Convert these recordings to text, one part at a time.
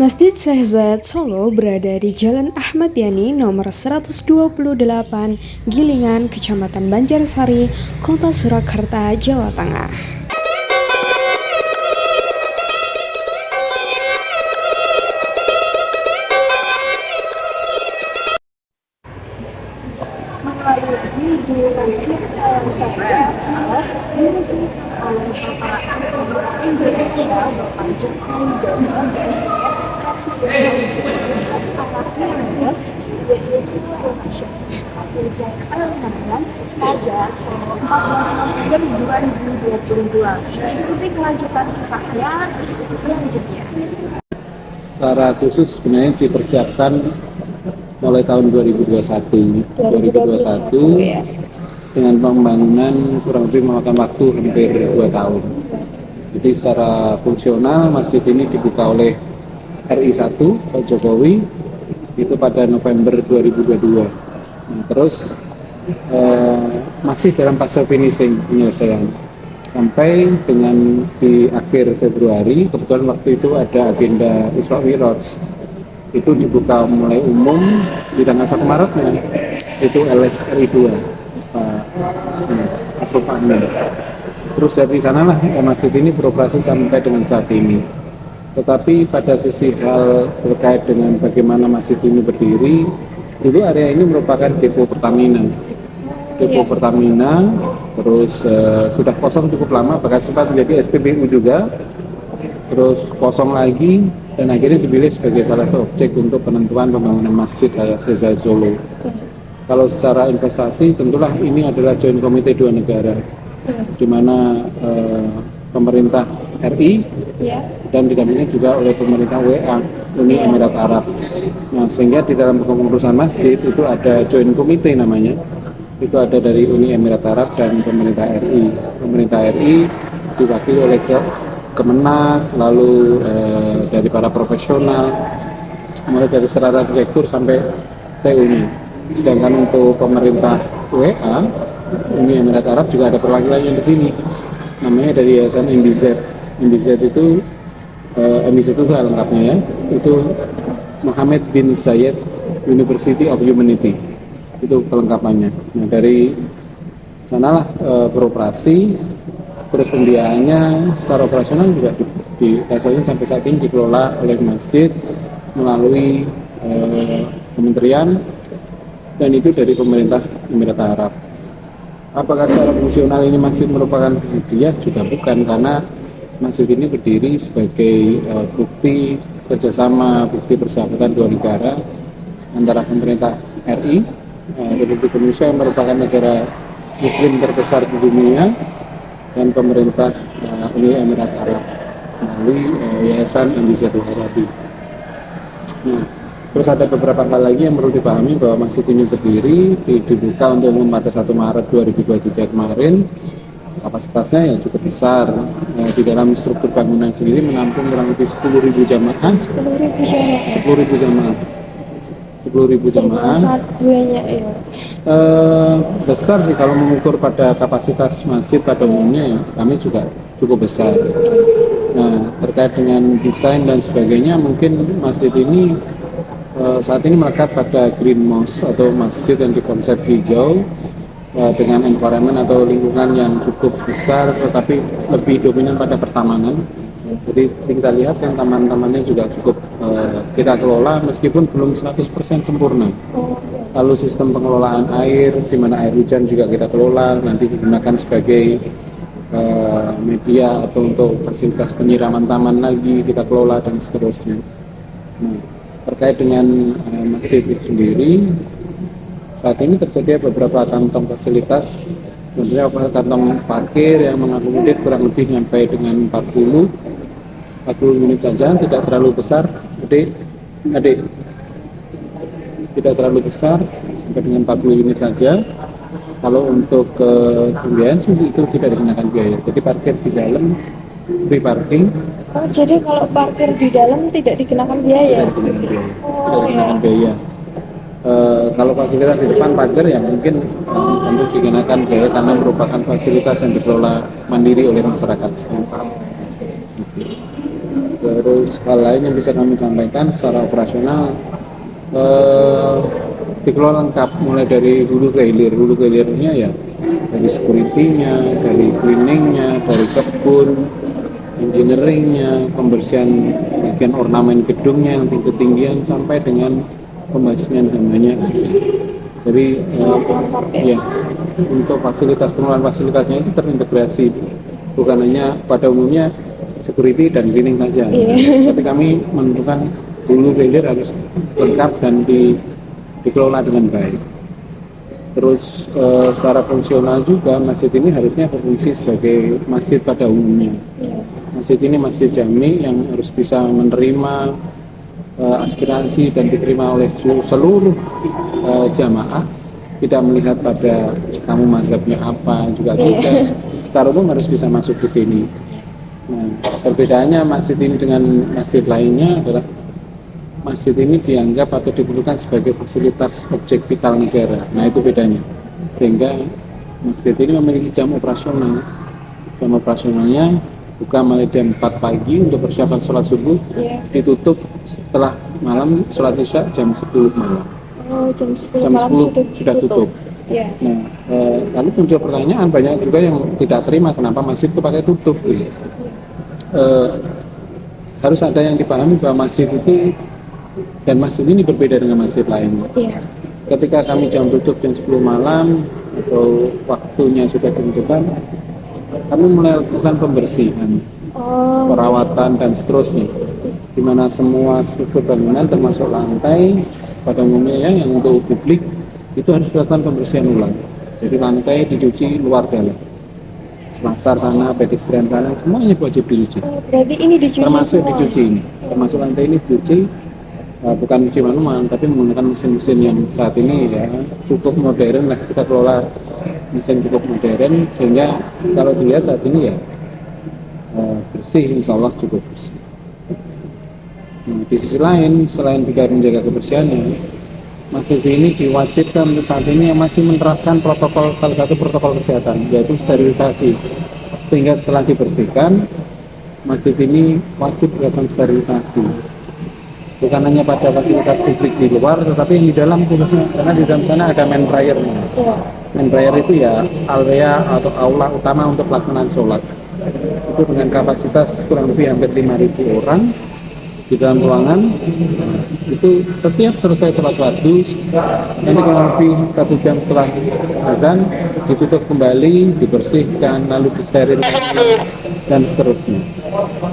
Masjid Syekh Zayed Solo berada di Jalan Ahmad Yani nomor 128 Gilingan, Kecamatan Banjarsari, Kota Surakarta, Jawa Tengah. Kembali lagi di Masjid Syekh Zayed Solo diresmikan oleh Bapak Gubernur Indonesia Bapak Joko Widodo dan Presiden Arab Emirates yaitu Rasyid Bin Zayed Al Nahyan pada 14 November 2022. Ikuti kelanjutan kisahnya selanjutnya. Secara khusus sebenarnya dipersiapkan mulai tahun 2021 ya. Dengan pembangunan kurang lebih memakan waktu hampir 2 tahun. Jadi secara fungsional masjid ini dibuka oleh RI 1 Pak Jokowi itu pada November 2022. Nah, terus masih dalam fase finishing penyelesaian sampai dengan di akhir Februari. Kebetulan waktu itu ada agenda Isra Mi'raj, itu dibuka mulai umum di tanggal 1 Maretnya itu RI 2 Pak Amin. Terus dari sanalah masjid ini beroperasi sampai dengan saat ini. Tetapi pada sisi hal terkait dengan bagaimana masjid ini berdiri, dulu area ini merupakan depo Pertamina. Terus sudah kosong cukup lama, bahkan sempat menjadi SPBU juga, terus kosong lagi, dan akhirnya dipilih sebagai salah satu objek untuk penentuan pembangunan masjid Syekh Zayed Solo. Kalau secara investasi tentulah ini adalah joint committee 2 negara, di mana pemerintah RI dan didampingi juga oleh pemerintah WA, Uni Emirat Arab. Nah, sehingga di dalam pengurusan masjid itu ada joint committee namanya. Itu ada dari Uni Emirat Arab dan pemerintah RI. Pemerintah RI diwakili oleh Kemenak, lalu dari para profesional, mulai dari serata arsitektur sampai TU-nya. Sedangkan untuk pemerintah WA, Uni Emirat Arab juga ada perwakilannya di sini. Namanya dari Yayasan MBZ. MBZ itu lengkapnya ya. Itu Mohammed bin Zayed University of Humanity. Itu kelengkapannya. Nah, dari sanalah beroperasi, terus pembiayaannya secara operasional juga biasanya sampai saat ini dikelola oleh masjid melalui kementerian, dan itu dari pemerintah Emirat Arab. Apakah secara fungsional ini masjid merupakan hadiah? Juga bukan, karena masjid ini berdiri sebagai bukti kerjasama, bukti persahabatan 2 negara antara pemerintah RI, Republik Indonesia yang merupakan negara Muslim terbesar di dunia, dan pemerintah Uni Emirat Arab melalui Yayasan MBZ Al-Arabi. Nah, terus ada beberapa hal lagi yang perlu dipahami bahwa masjid ini berdiri dibuka untuk umum pada 1 Maret 2023 kemarin. Kapasitasnya yang cukup besar. Di dalam struktur bangunan sendiri menampung kurang lebih 10.000 jamaah. 10.000 jamaah. Sangat banyak ya. Besar sih kalau mengukur pada kapasitas masjid pada umumnya, ya, kami juga cukup besar. Nah, terkait dengan desain dan sebagainya, mungkin masjid ini saat ini melekat pada green mosque atau masjid yang dikonsep hijau, dengan environment atau lingkungan yang cukup besar, tetapi lebih dominan pada pertamanan. Jadi kita lihat kan taman-tamannya juga cukup kita kelola meskipun belum 100% sempurna. Lalu sistem pengelolaan air, di mana air hujan juga kita kelola, nanti digunakan sebagai media atau untuk fasilitas penyiraman taman lagi kita kelola, dan seterusnya. Nah, terkait dengan masjid itu sendiri, saat ini tersedia beberapa kantong fasilitas, sebenarnya kantong parkir yang mengakomodir kurang lebih sampai dengan 40 unit saja, tidak terlalu besar, adik, tidak terlalu besar, sampai dengan 40 unit saja. Kalau untuk pembiayaan sih itu tidak dikenakan biaya, jadi parkir di dalam free parking. Oh, jadi kalau parkir di dalam tidak dikenakan biaya? Tidak dikenakan biaya. Kalau fasilitas di depan pagar ya mungkin tentu dikenakan biaya karena merupakan fasilitas yang dikelola mandiri oleh masyarakat setempat. Terus Terus hal lain yang bisa kami sampaikan secara operasional, eh, dikelola lengkap mulai dari hulu ke hilir. Hulu ke hilirnya ya dari security-nya, dari cleaning-nya, dari kebun, engineering-nya, pembersihan bagian ornamen gedungnya yang ketinggian sampai dengan pembasmian hambanya. Jadi ya untuk pengelolaan fasilitasnya itu terintegrasi, bukan hanya pada umumnya security dan cleaning saja. Tapi kami menentukan hulu hilir harus lengkap dan dikelola dengan baik. Terus secara fungsional juga masjid ini harusnya berfungsi sebagai masjid pada umumnya. Masjid ini masjid jami yang harus bisa menerima aspirasi dan diterima oleh seluruh jamaah, tidak melihat pada kamu mazhabnya apa, juga tidak, secara umum harus bisa masuk ke sini. Nah, perbedaannya masjid ini dengan masjid lainnya adalah masjid ini dianggap atau diperlukan sebagai fasilitas objek vital negara. Nah, itu bedanya. Sehingga masjid ini memiliki jam operasional. Jam operasionalnya buka mulai jam 4 pagi untuk persiapan sholat subuh, ditutup setelah malam sholat isya jam 10 malam. Jam 10 Jam malam 10 sudah tutup. Nah, lalu muncul pertanyaan, banyak juga yang tidak terima kenapa masjid itu pakai tutup. Harus ada yang dipahami bahwa masjid itu dan masjid ini berbeda dengan masjid lain. Ketika kami jam tutup jam 10 malam atau waktunya sudah ditentukan, kami mulai lakukan pembersihan, perawatan dan seterusnya, di mana semua struktur bangunan termasuk lantai pada umumnya yang untuk publik itu harus dilakukan pembersihan ulang. Jadi lantai dicuci luar dalam, selasar sana, pedestrian sana, semuanya wajib dicuci. Berarti ini dicuci termasuk semua. Dicuci ini, termasuk lantai ini dicuci, bukan cuci manual tapi menggunakan mesin-mesin yang saat ini ya cukup modern lah, kita kelola mesin cukup modern sehingga kalau dilihat saat ini ya bersih, insya Allah cukup bersih. Nah, di sisi lain selain juga menjaga kebersihannya, masjid ini diwajibkan untuk saat ini yang masih menerapkan salah satu protokol kesehatan, yaitu sterilisasi, sehingga setelah dibersihkan masjid ini wajib dilakukan sterilisasi, bukan hanya pada fasilitas publik di luar tetapi yang di dalam khususnya, karena di dalam sana ada main prayer-nya. Main prayer itu ya area atau aula utama untuk pelaksanaan sholat, itu dengan kapasitas kurang lebih hampir 5.000 orang di dalam ruangan. Itu setiap selesai sholat fardu, nanti kurang lebih 1 jam setelah azan ditutup kembali, dibersihkan, lalu disterilkan dan seterusnya.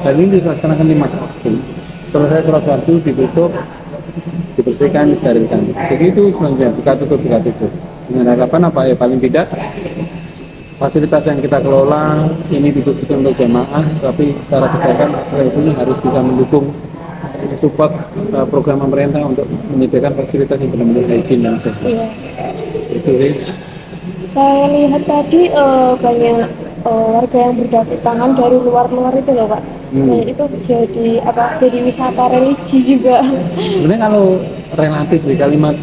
Dan ini dilaksanakan 5 waktu. Selesai sholat fardu ditutup, dibersihkan, disterilkan. Begitu selanjutnya buka tutup. Dengan harapan apa ya, paling tidak fasilitas yang kita kelola ini ditutup untuk jamaah, tapi secara kesehatan selain ini harus bisa mendukung support program pemerintah untuk menyediakan fasilitas yang benar-benar hygiene dan sehat. Itu sih. Saya lihat tadi banyak warga yang berdatangan dari luar itu loh Pak. Nah, itu jadi wisata religi juga. Sebenarnya kalau relatif di kalimat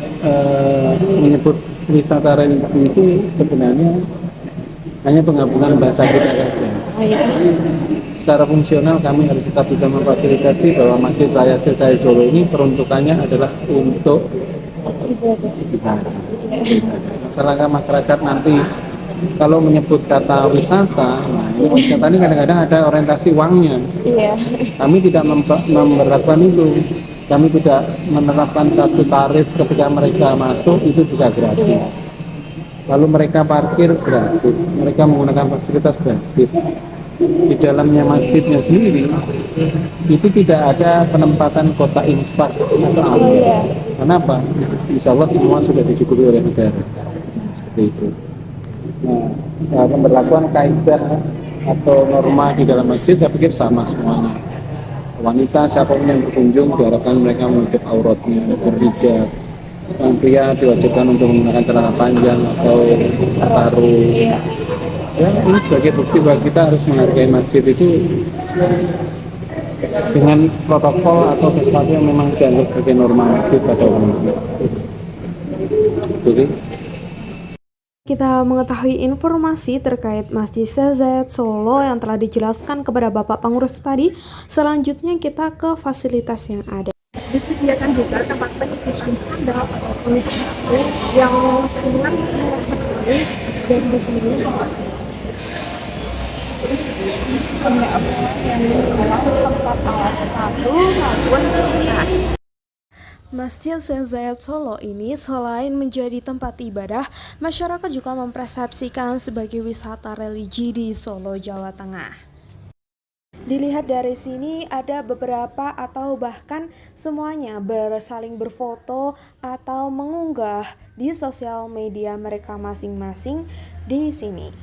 menyebut wisata religi itu sebenarnya hanya penggabungan bahasa kita saja. Secara fungsional kami harus tetap bisa memfasilitasi bahwa Masjid Raya Sesai Solo ini peruntukannya adalah untuk ibadah. Masyarakat nanti kalau menyebut kata wisata, nah ini wisata ini kadang-kadang ada orientasi uangnya. Kami tidak memperlakukan itu. Kami tidak menerapkan satu tarif ketika mereka masuk itu juga gratis. Lalu mereka parkir gratis, mereka menggunakan fasilitas gratis. Di dalamnya masjidnya sendiri itu tidak ada penempatan kota infak atau ambil. Kenapa? Insya Allah semua sudah dicukupi oleh negara. Seperti itu. Nah, pemberlakuan kaidah atau norma di dalam masjid saya pikir sama semuanya. Wanita siapapun yang berkunjung diharapkan mereka menutup auratnya, berhijab. Yang pria diwajibkan untuk menggunakan celana panjang atau sarung. Ya, ini sebagai bukti bahwa kita harus menghargai masjid itu dengan protokol atau sesuatu yang memang dianggap sebagai norma masjid pada umumnya. Jadi Kita mengetahui informasi terkait Masjid Syekh Zayed Solo yang telah dijelaskan kepada Bapak Pengurus tadi. Selanjutnya kita ke fasilitas yang ada. Disediakan juga tempat penitipan sandal ataupun sepatu yang sangat murah sekali, dan di sini yang menjual tempat alat sepatu maupun tas. Masjid Syekh Zayed Solo ini selain menjadi tempat ibadah, masyarakat juga mempersepsikan sebagai wisata religi di Solo, Jawa Tengah. Dilihat dari sini ada beberapa atau bahkan semuanya bersaling berfoto atau mengunggah di sosial media mereka masing-masing di sini.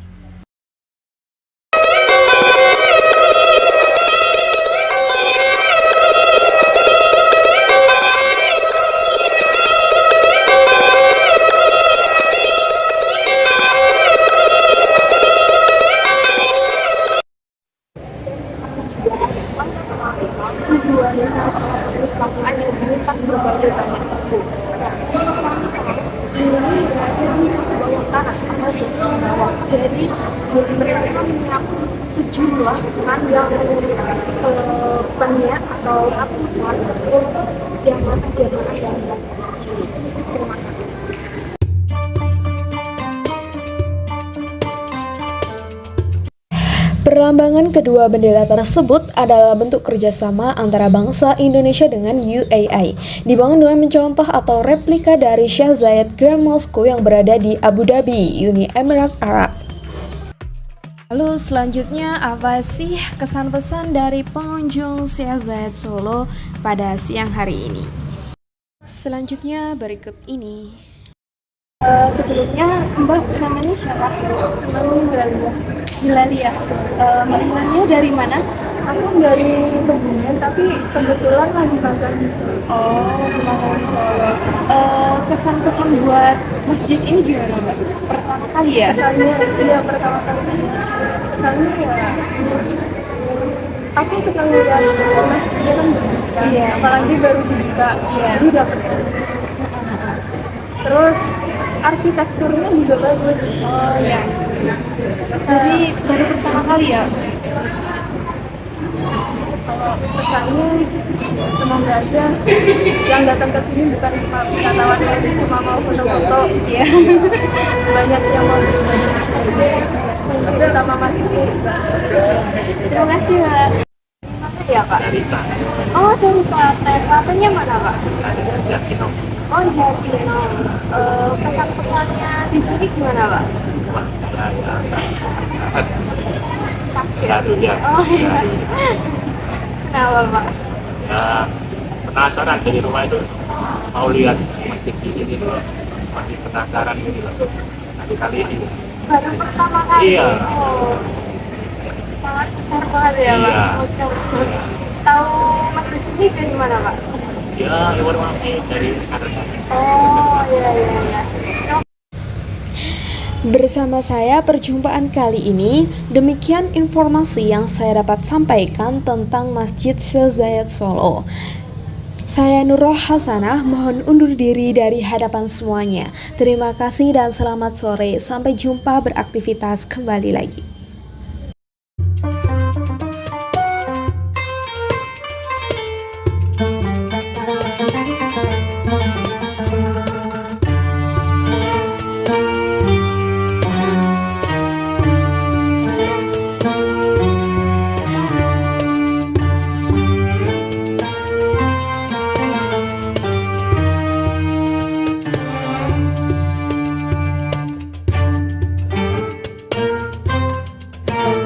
Wanita sama perpustakaan yang menyimpan berbagai banyak buku. Ini berada di bawah tanah atau basement bawah. Jadi mereka menyiapkan sejumlah panjang pennya atau ratusan untuk jamaah-jamaah yang datang ke sini. Terima kasih. Perlambangan kedua bendera tersebut adalah bentuk kerjasama antara bangsa Indonesia dengan UAE, dibangun dengan mencontoh atau replika dari Sheikh Zayed Grand Mosque yang berada di Abu Dhabi, Uni Emirat Arab. Lalu selanjutnya, apa sih kesan pesan dari pengunjung Syekh Zayed Solo pada siang hari ini? Selanjutnya berikut ini. Sebelumnya Mbak namanya siapa? Namanya Hilalia. Mbak dari mana? Aku dari Kebumen, tapi kebetulan lagi magang di Solo. Oh, magang di Solo. Kesan-kesan buat masjid ini gimana Mbak? Pertama kali ya? Kesannya, iya pertama kali. Kesannya ya, aku ketemu dengan masjidnya kan bagus kan? Iya. Apalagi baru dibuka, jadi dapat. Terus arsitekturnya juga bagus. Oh ya. Jadi baru pertama kali ya. Kalau pesannya semoga aja yang datang ke sini bukan cuma wisatawan yang cuma mau foto-foto, ya. Banyak yang mau sama masjid. Terima kasih Mbak. Apa ya Kak? Oh dari Klaten. Klatennya mana Kak? Oh Jatinong. Pesan-pesannya di sini gimana Pak? Ya. Oh iya. Kenapa Pak? Ya, penasaran dari rumah itu mau lihat masjid di sini tuh masih penasaran gitu kali ini. Baru pertama kali. Iya. Oh. Sangat besar banget ya Pak. Iya. Tahu masjid sini dari mana Pak? Ya, informasi dari kanan. Oh iya. Bersama saya perjumpaan kali ini, demikian informasi yang saya dapat sampaikan tentang Masjid Syekh Zayed Solo. Saya Nurul Hasanah, mohon undur diri dari hadapan semuanya. Terima kasih dan selamat sore, sampai jumpa beraktivitas kembali lagi.